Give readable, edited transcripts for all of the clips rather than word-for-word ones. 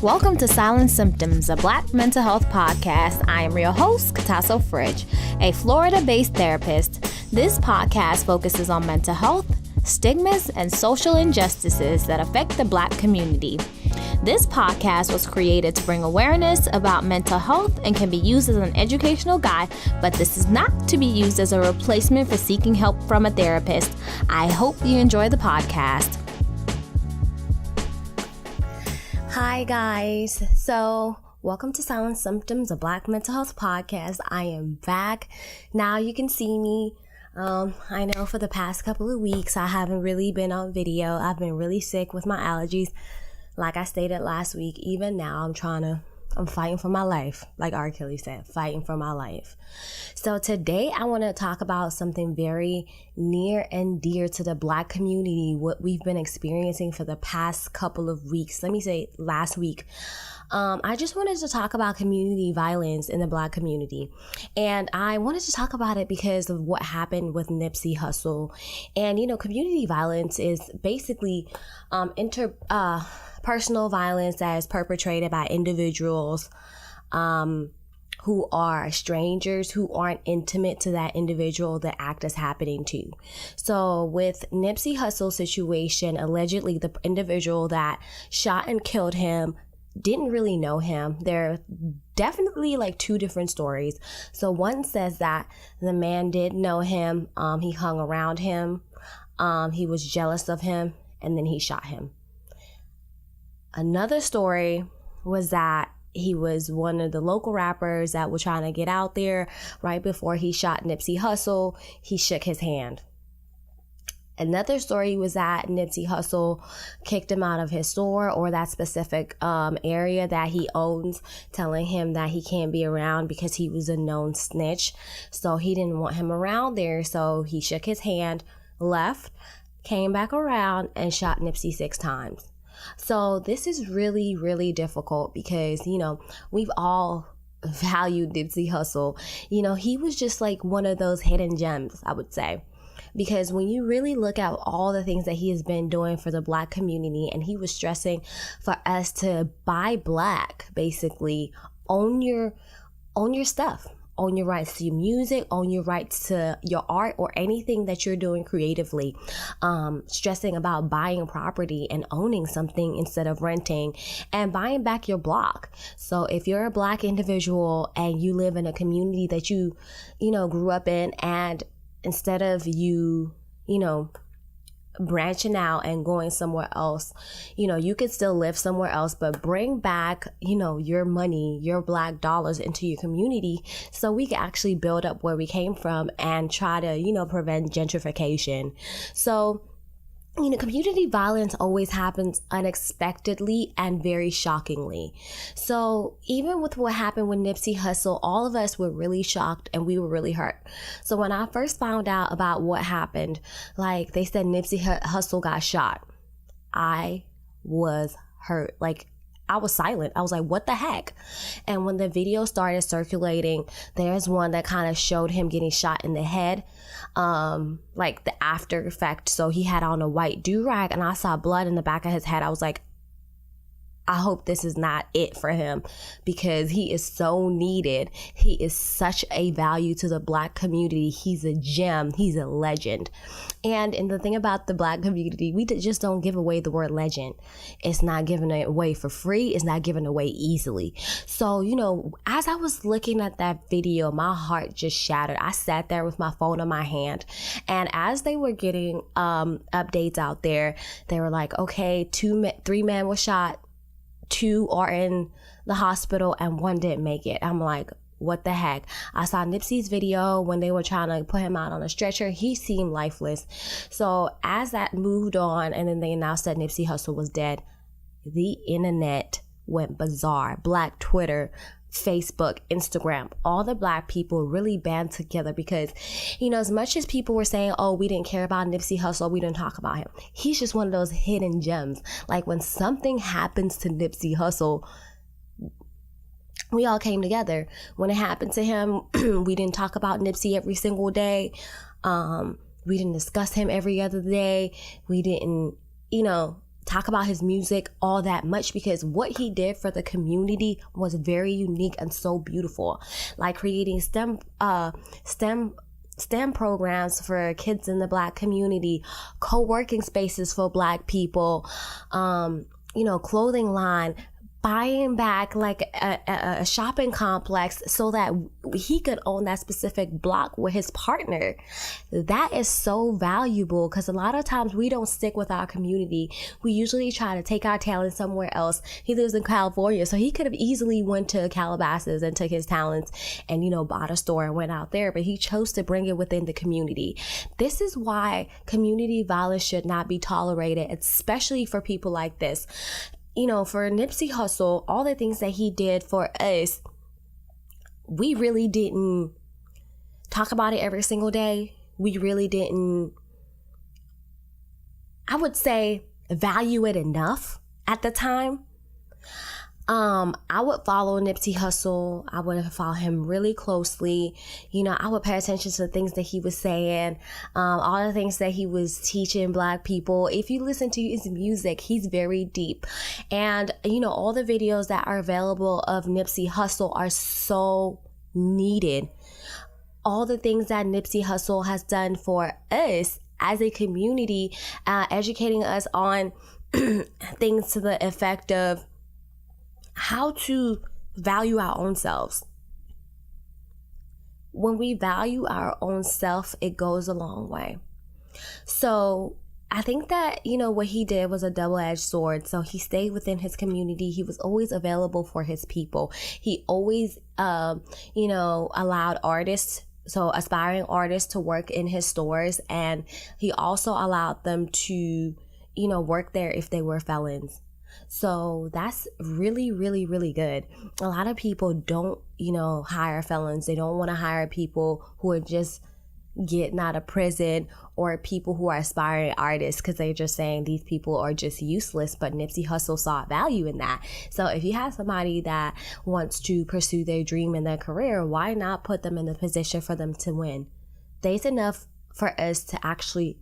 Welcome to Silent Symptoms, a Black mental health podcast. I am your host, Katasso Fridge, a Florida-based therapist. This podcast focuses on mental health, stigmas, and social injustices that affect the Black community. This podcast was created to bring awareness about mental health and can be used as an educational guide, but this is not to be used as a replacement for seeking help from a therapist. I hope you enjoy the podcast. Hi guys, so welcome to Silent Symptoms, a Black mental health podcast. I am back. Now you can see me. I know for the past couple of weeks I haven't really been on video. I've been really sick with my allergies. Like I stated last week, even now I'm fighting for my life. Like R. Kelly said, fighting for my life. So today I want to talk about something very near and dear to the Black community, what we've been experiencing for the past couple of weeks. Let me say last week. I just wanted to talk about community violence in the Black community. And I wanted to talk about it because of what happened with Nipsey Hussle. And, community violence is basically personal violence that is perpetrated by individuals who are strangers, who aren't intimate to that individual the act is happening to. So with Nipsey Hussle's situation, allegedly the individual that shot and killed him didn't really know him. There are definitely like two different stories. So one says that the man did know him. He hung around him. He was jealous of him, and then he shot him. Another story was that he was one of the local rappers that were trying to get out there. Right before he shot Nipsey Hussle, he shook his hand. Another story was that Nipsey Hussle kicked him out of his store or that specific area that he owns, telling him that he can't be around because he was a known snitch. So he didn't want him around there. So he shook his hand, left, came back around, and shot Nipsey 6 times. So this is really, really difficult because, we've all valued Nipsey Hussle. He was just like one of those hidden gems, I would say. Because when you really look at all the things that he has been doing for the Black community, and he was stressing for us to buy Black, basically, own your stuff. Own your rights to your music, own your rights to your art or anything that you're doing creatively. Stressing about buying property and owning something instead of renting, and buying back your block. So if you're a Black individual and you live in a community that you grew up in, and instead of you branching out and going somewhere else, you could still live somewhere else, but bring back, your money, your Black dollars into your community so we can actually build up where we came from and try to, prevent gentrification. So, community violence always happens unexpectedly and very shockingly. So even with what happened with Nipsey Hussle, all of us were really shocked and we were really hurt. So when I first found out about what happened, like they said Nipsey Hussle got shot, I was hurt. Like I was silent. I was like, what the heck? And when the video started circulating, there's one that kind of showed him getting shot in the head, like the after effect. So he had on a white do-rag and I saw blood in the back of his head. I was like, I hope this is not it for him because he is so needed. He is such a value to the Black community. He's a gem. He's a legend. And the thing about the Black community, we just don't give away the word legend. It's not given away for free. It's not given away easily. So, as I was looking at that video, my heart just shattered. I sat there with my phone in my hand. And as they were getting updates out there, they were like, okay, 3 men were shot. 2 are in the hospital and 1 didn't make it. I'm like, what the heck? I saw Nipsey's video when they were trying to put him out on a stretcher. He seemed lifeless. So as that moved on and then they announced that Nipsey Hussle was dead, the internet went bizarre. Black Twitter, Facebook, Instagram, all the Black people really band together because, as much as people were saying, oh, we didn't care about Nipsey Hussle, we didn't talk about him. He's just one of those hidden gems. Like when something happens to Nipsey Hussle, we all came together. When it happened to him, we didn't talk about Nipsey every single day. We didn't discuss him every other day. We didn't, talk about his music all that much, because what he did for the community was very unique and so beautiful. Like creating STEM programs for kids in the Black community, co-working spaces for Black people, clothing line, buying back like a shopping complex so that he could own that specific block with his partner. That is so valuable, because a lot of times we don't stick with our community. We usually try to take our talent somewhere else. He lives in California, so he could have easily went to Calabasas and took his talents and, bought a store and went out there, but he chose to bring it within the community. This is why community violence should not be tolerated, especially for people like this. For Nipsey Hussle, all the things that he did for us, we really didn't talk about it every single day. We really didn't, I would say, value it enough at the time. I would follow Nipsey Hussle. I would follow him really closely. I would pay attention to the things that he was saying, all the things that he was teaching Black people. If you listen to his music, he's very deep. And, all the videos that are available of Nipsey Hussle are so needed. All the things that Nipsey Hussle has done for us as a community, educating us on things to the effect of how to value our own selves. When we value our own self, it goes a long way. So I think that, what he did was a double-edged sword. So he stayed within his community. He was always available for his people. He always, allowed artists, so aspiring artists, to work in his stores. And he also allowed them to, work there if they were felons. So that's really, really, really good. A lot of people don't, hire felons. They don't want to hire people who are just getting out of prison, or people who are aspiring artists, because they're just saying these people are just useless. But Nipsey Hussle saw value in that. So if you have somebody that wants to pursue their dream in their career, why not put them in a position for them to win? There's enough for us to actually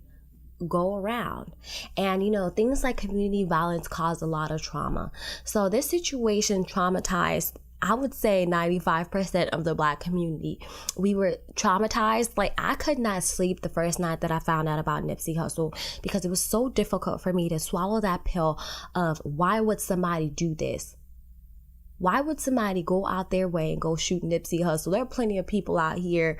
go around. And things like community violence cause a lot of trauma. So this situation traumatized, I would say, 95% of the Black community. We were traumatized. Like, I could not sleep the first night that I found out about Nipsey Hussle, because it was so difficult for me to swallow that pill of, why would somebody do this? Why would somebody go out their way and go shoot Nipsey Hussle? There are plenty of people out here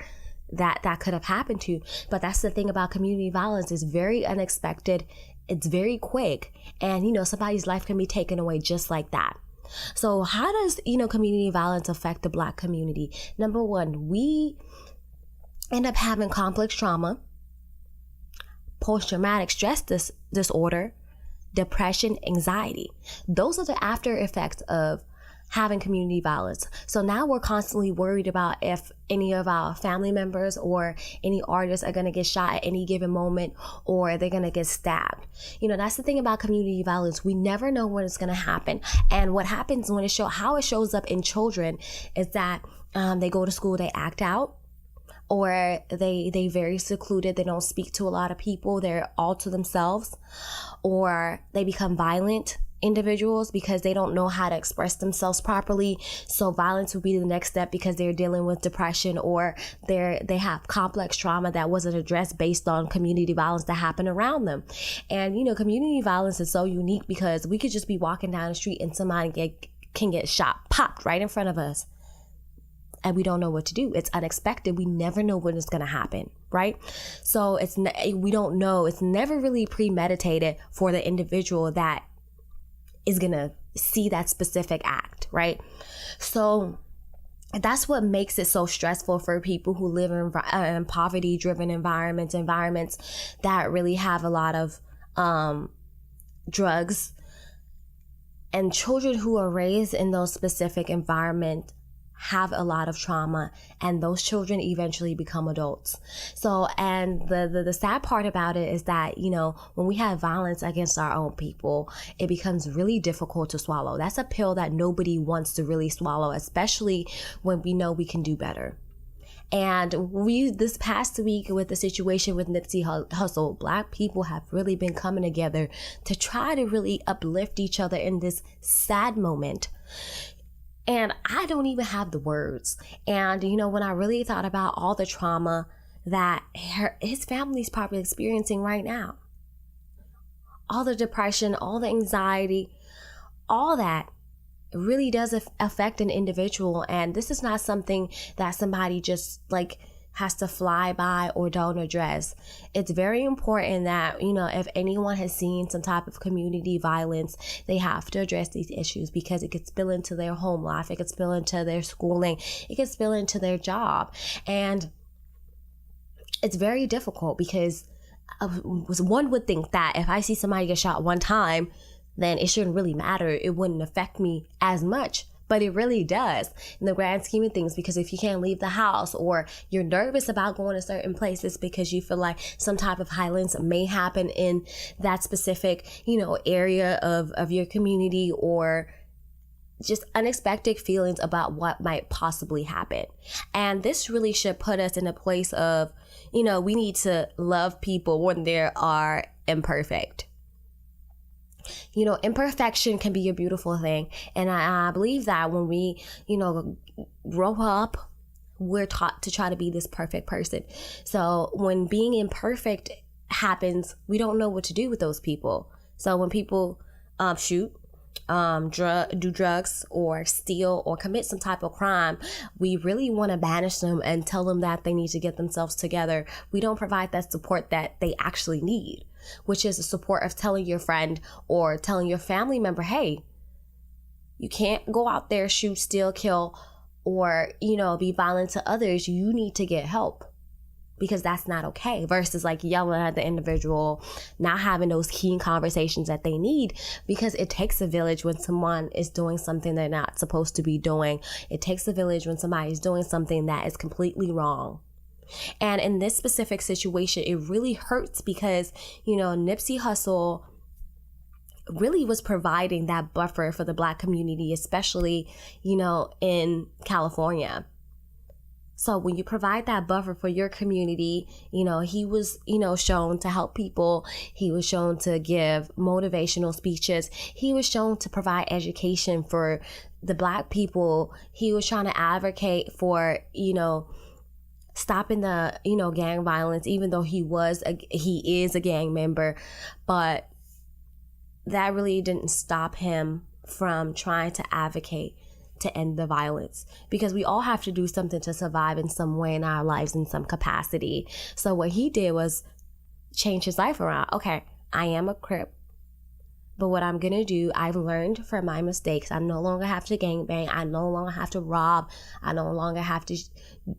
that could have happened to. But that's the thing about community violence. It's very unexpected. It's very quick. And, somebody's life can be taken away just like that. So how does, community violence affect the Black community? Number one, we end up having complex trauma, post-traumatic stress disorder, depression, anxiety. Those are the after effects of having community violence. So now we're constantly worried about if any of our family members or any artists are going to get shot at any given moment, or they're going to get stabbed. That's the thing about community violence. We never know when it's going to happen. And what happens when how it shows up in children is that they go to school, they act out, or they very secluded. They don't speak to a lot of people. They're all to themselves, or they become violent individuals because they don't know how to express themselves properly. So violence would be the next step, because they're dealing with depression, or they have complex trauma that wasn't addressed based on community violence that happened around them. And community violence is so unique, because we could just be walking down the street and somebody can get shot, popped right in front of us, and we don't know what to do. It's unexpected. We never know when it's going to happen, right? So we don't know. It's never really premeditated for the individual that is going to see that specific act, right? So that's what makes it so stressful for people who live in poverty-driven environments that really have a lot of drugs. And children who are raised in those specific environments have a lot of trauma, and those children eventually become adults. So, and the sad part about it is that, when we have violence against our own people, it becomes really difficult to swallow. That's a pill that nobody wants to really swallow, especially when we know we can do better. And this past week with the situation with Nipsey Hussle, Black people have really been coming together to try to really uplift each other in this sad moment. And I don't even have the words. And, when I really thought about all the trauma that his family's probably experiencing right now, all the depression, all the anxiety, all that really does affect an individual. And this is not something that somebody just has to fly by or don't address. It's very important that, if anyone has seen some type of community violence, they have to address these issues, because it could spill into their home life, it could spill into their schooling, it could spill into their job. And it's very difficult, because one would think that if I see somebody get shot one time, then it shouldn't really matter. It wouldn't affect me as much. But it really does in the grand scheme of things, because if you can't leave the house, or you're nervous about going to certain places because you feel like some type of violence may happen in that specific, area of your community, or just unexpected feelings about what might possibly happen. And this really should put us in a place of, we need to love people when they are imperfect. Imperfection can be a beautiful thing. And I believe that when we, grow up, we're taught to try to be this perfect person. So when being imperfect happens, we don't know what to do with those people. So when people shoot, do drugs, or steal, or commit some type of crime, we really want to banish them and tell them that they need to get themselves together. We don't provide that support that they actually need, which is the support of telling your friend or telling your family member, hey, you can't go out there, shoot, steal, kill, or, be violent to others. You need to get help, because that's not okay, versus yelling at the individual, not having those keen conversations that they need, because it takes a village when someone is doing something they're not supposed to be doing. It takes a village when somebody is doing something that is completely wrong. And in this specific situation, it really hurts because, Nipsey Hussle really was providing that buffer for the Black community, especially, in California. So when you provide that buffer for your community, he was, shown to help people. He was shown to give motivational speeches. He was shown to provide education for the Black people. He was trying to advocate for, stopping the, gang violence, even though he is a gang member. But that really didn't stop him from trying to advocate to end the violence, because we all have to do something to survive in some way in our lives, in some capacity. So what he did was change his life around. Okay, I am a Crip, but what I'm gonna do, I've learned from my mistakes. I no longer have to gangbang. I no longer have to rob. I no longer have to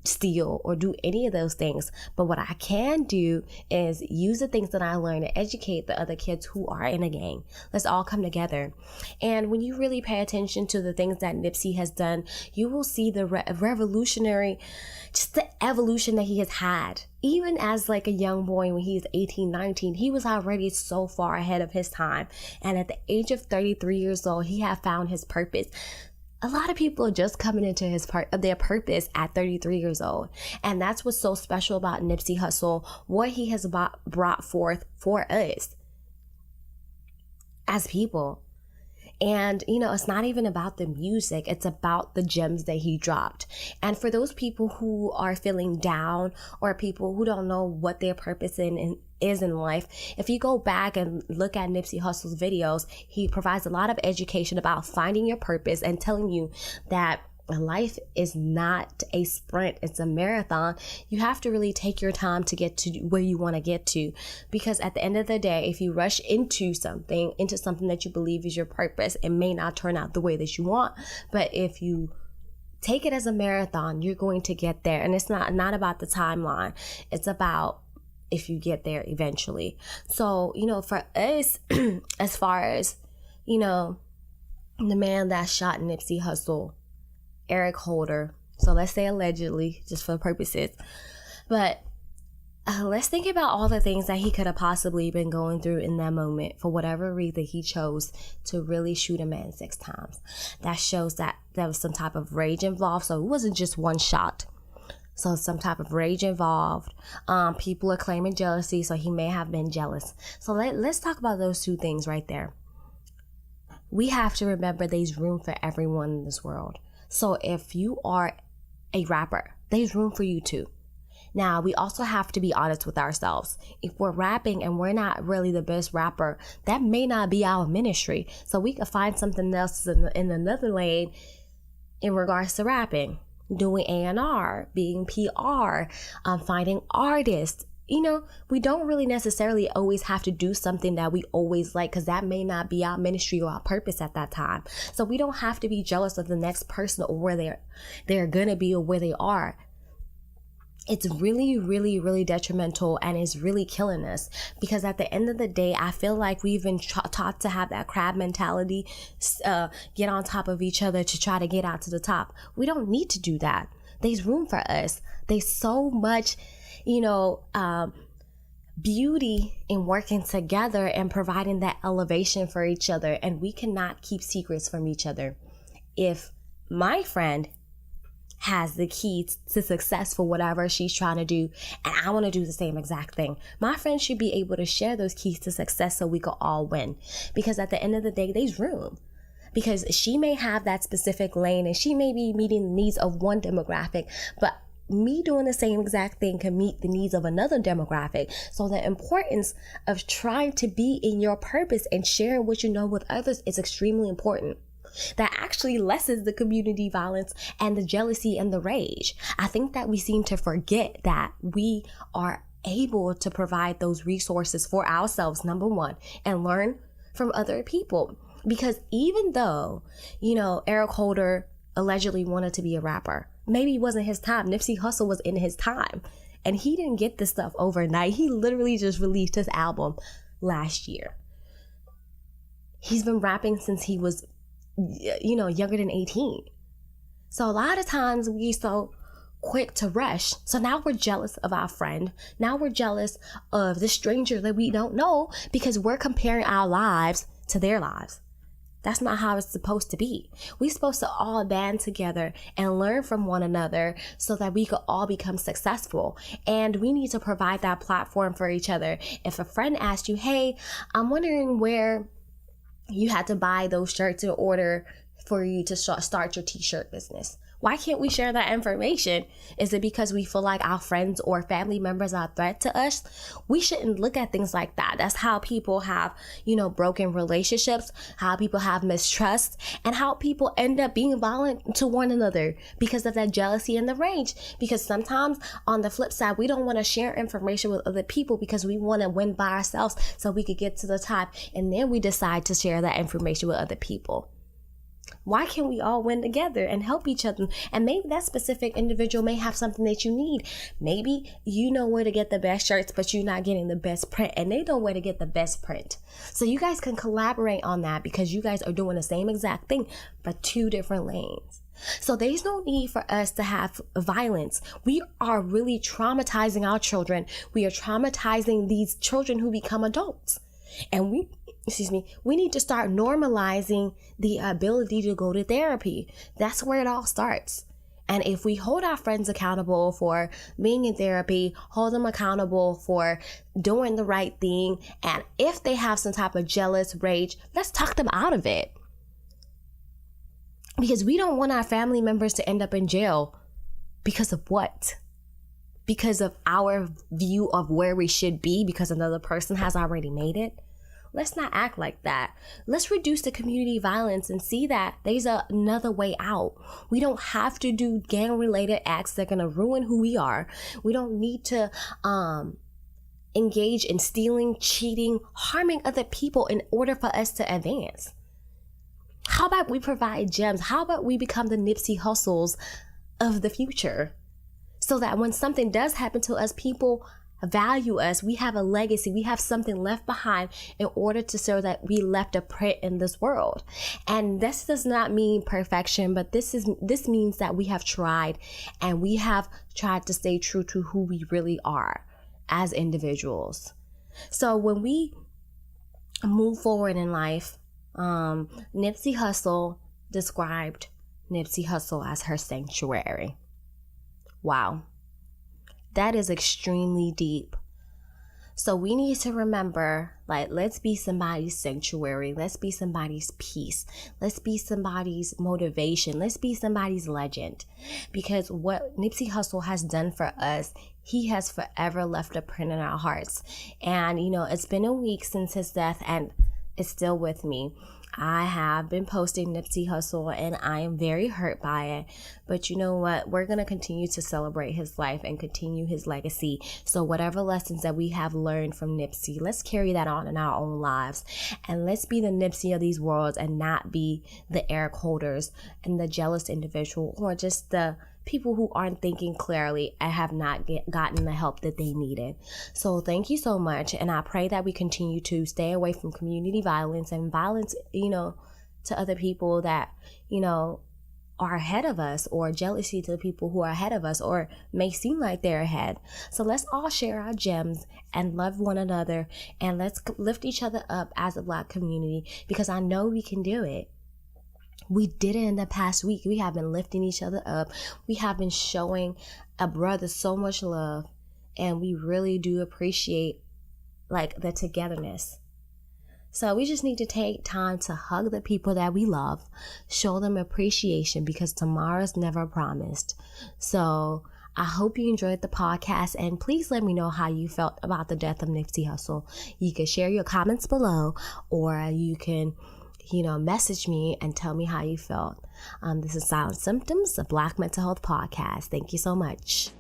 steal or do any of those things. But what I can do is use the things that I learned to educate the other kids who are in a gang. Let's all come together. And when you really pay attention to the things that Nipsey has done, you will see the revolutionary, just the evolution that he has had. Even as a young boy, when he was 18, 19, he was already so far ahead of his time. And at the age of 33 years old, he had found his purpose. A lot of people are just coming into their purpose at 33 years old. And that's what's so special about Nipsey Hussle, what he has brought forth for us as people. And, it's not even about the music. It's about the gems that he dropped. And for those people who are feeling down, or people who don't know what their purpose is in life, if you go back and look at Nipsey Hussle's videos, he provides a lot of education about finding your purpose and telling you that life is not a sprint, it's a marathon. You have to really take your time to get to where you want to get to, because at the end of the day, if you rush into something that you believe is your purpose, it may not turn out the way that you want. But if you take it as a marathon, you're going to get there. And it's not about the timeline, it's about if you get there eventually. So, for us, as far as, the man that shot Nipsey Hussle, Eric Holder, so let's say allegedly, just for purposes, but let's think about all the things that he could have possibly been going through in that moment. For whatever reason, he chose to really shoot a man 6 times. That shows that there was some type of rage involved, so it wasn't just one shot. So some type of rage involved. People are claiming jealousy, so he may have been jealous. So let's talk about those two things right there. We have to remember there's room for everyone in this world. So if you are a rapper, there's room for you too. Now, we also have to be honest with ourselves. If we're rapping and we're not really the best rapper, that may not be our ministry. So we could find something else in another lane in regards to rapping, doing A&R, being PR, finding artists. You know, we don't really necessarily always have to do something that we always like, because that may not be our ministry or our purpose at that time. So we don't have to be jealous of the next person or where they're gonna be or where they are. It's really, really, really detrimental, and it's really killing us, because at the end of the day, I feel like we've been taught to have that crab mentality, get on top of each other to try to get out to the top. We don't need to do that. There's room for us. There's so much, beauty in working together and providing that elevation for each other. And we cannot keep secrets from each other. If my friend has the key to success for whatever she's trying to do, and I want to do the same exact thing, my friend should be able to share those keys to success so we can all win. Because at the end of the day, there's room. Because she may have that specific lane and she may be meeting the needs of one demographic, but me doing the same exact thing can meet the needs of another demographic. So the importance of trying to be in your purpose and sharing what you know with others is extremely important. That actually lessens the community violence and the jealousy and the rage. I think that we seem to forget that we are able to provide those resources for ourselves, number one, and learn from other people. Because even though, Eric Holder allegedly wanted to be a rapper, maybe it wasn't his time. Nipsey Hussle was in his time, and he didn't get this stuff overnight. He literally just released his album last year. He's been rapping since he was, younger than 18. So a lot of times we so quick to rush. So now we're jealous of our friend. Now we're jealous of the stranger that we don't know, because we're comparing our lives to their lives. That's not how it's supposed to be. We're supposed to all band together and learn from one another so that we could all become successful. And we need to provide that platform for each other. If a friend asks you, hey, I'm wondering where you had to buy those shirts in order for you to start your t-shirt business, why can't we share that information? Is it because we feel like our friends or family members are a threat to us? We shouldn't look at things like that. That's how people have, broken relationships, how people have mistrust, and how people end up being violent to one another because of that jealousy and the rage. Because sometimes on the flip side, we don't want to share information with other people because we want to win by ourselves so we could get to the top. And then we decide to share that information with other people. Why can't we all win together and help each other? And maybe that specific individual may have something that you need. Maybe you know where to get the best shirts, but you're not getting the best print, and they know where to get the best print. So you guys can collaborate on that because you guys are doing the same exact thing, but two different lanes. So there's no need for us to have violence. We are really traumatizing our children. We are traumatizing these children who become adults. And we need to start normalizing the ability to go to therapy. That's where it all starts. And if we hold our friends accountable for being in therapy, hold them accountable for doing the right thing, and if they have some type of jealous rage, let's talk them out of it. Because we don't want our family members to end up in jail because of what? Because of our view of where we should be because another person has already made it. Let's not act like that. Let's reduce the community violence and see that there's another way out. We don't have to do gang-related acts that are going to ruin who we are. We don't need to engage in stealing, cheating, harming other people in order for us to advance. How about we provide gems? How about we become the Nipsey Hussles of the future? So that when something does happen to us, people value us. We have a legacy. We have something left behind in order to show that we left a print in this world. And this does not mean perfection, but this means that we have tried, and we have tried to stay true to who we really are as individuals. So when we move forward in life, Nipsey Hussle described Nipsey Hussle as her sanctuary. Wow. that is extremely deep. So we need to remember, like, let's be somebody's sanctuary. Let's be somebody's peace. Let's be somebody's motivation. Let's be somebody's legend. Because what Nipsey Hussle has done for us, he has forever left a print in our hearts. And, you know, it's been a week since his death, and it's still with me. I have been posting Nipsey Hussle, and I am very hurt by it. But you know what? We're going to continue to celebrate his life and continue his legacy. So whatever lessons that we have learned from Nipsey, let's carry that on in our own lives. And let's be the Nipsey of these worlds and not be the Eric holders and the jealous individual, or just the people who aren't thinking clearly and have not gotten the help that they needed. So thank you so much. And I pray that we continue to stay away from community violence and violence, you know, to other people that, you know, are ahead of us, or jealousy to the people who are ahead of us or may seem like they're ahead. So let's all share our gems and love one another, and let's lift each other up as a Black community, because I know we can do it. We did it in the past week. We have been lifting each other up. We have been showing a brother so much love, and we really do appreciate, like, the togetherness. So we just need to take time to hug the people that we love, show them appreciation, because tomorrow's never promised. So I hope you enjoyed the podcast, and please let me know how you felt about the death of Nipsey Hussle. You can share your comments below, or you can, you know, message me and tell me how you felt. This is Silent Symptoms, a Black mental health podcast. Thank you so much.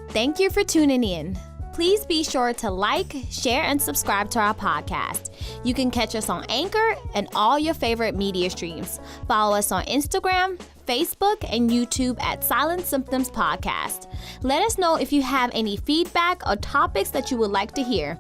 Thank you for tuning in. Please be sure to like, share, and subscribe to our podcast. You can catch us on Anchor and all your favorite media streams. Follow us on Instagram, Facebook, and YouTube at Silent Symptoms Podcast. Let us know if you have any feedback or topics that you would like to hear.